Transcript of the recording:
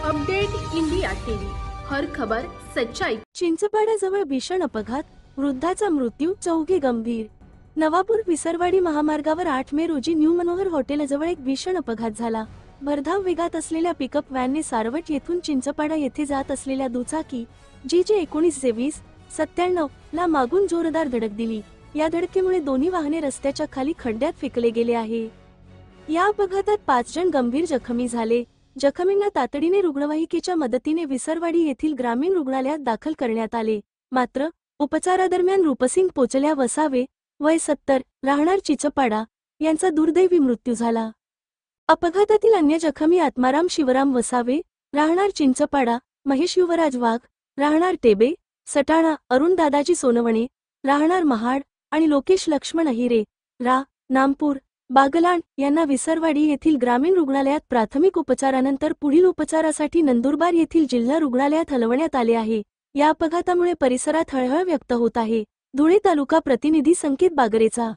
Update India TV, हर खबर सच्चाई। चिंचपाड्याजवळ भीषण अपघात, वृद्धाचा मृत्यू, चौघे गंभीर। नवापूर विसरवाडी महामार्गावर 8 मे रोजी न्यू मनोहर हॉटेलजवळ एक भीषण अपघात झाला। भरधाव वेगात असलेल्या पिकअप व्हॅनने सारवट येथून चिंचपाडा येथे जात असलेल्या दुचाकी GJ 19/20-97 ला मागून जोरदार धडक दिली। या धडकेमुळे दोन्ही वाहने रस्त्याच्या खाली खड्ड्यात फेकले गेले आहे। या अपघातात 5 जण गंभीर जखमी झाले। जखमींना तातडीने रुग्णवाहिकेच्या मदतीने विसरवाडी येथील ग्रामीण रुग्णालयात दाखल करण्यात आले। मात्र उपचारादरम्यान रूपसिंग पोचल्या वसावे, वय 70, राहणार चिंचपाडा, यांचा दुर्दैवी मृत्यू झाला। अपघातातील अन्य जखमी आत्माराम शिवराम वसावे, राहणार चिंचपाडा, महेश युवराज वाघ, राहणार टेबे, सटाणा, अरुण दादाजी सोनवणे, राहणार महाड आणि लोकेश लक्ष्मण अहिरे, नामपूर, बागलाण यांना विसरवाडी येथील ग्रामीण रुग्णालयात प्राथमिक उपचारानंतर पुढील उपचारासाठी नंदुरबार येथील जिल्हा रुग्णालयात हलवण्यात आले आहे। या अपघातामुळे परिसरात हळहळ व्यक्त होत आहे। धुळे तालुका प्रतिनिधी संकेत बागरेचा।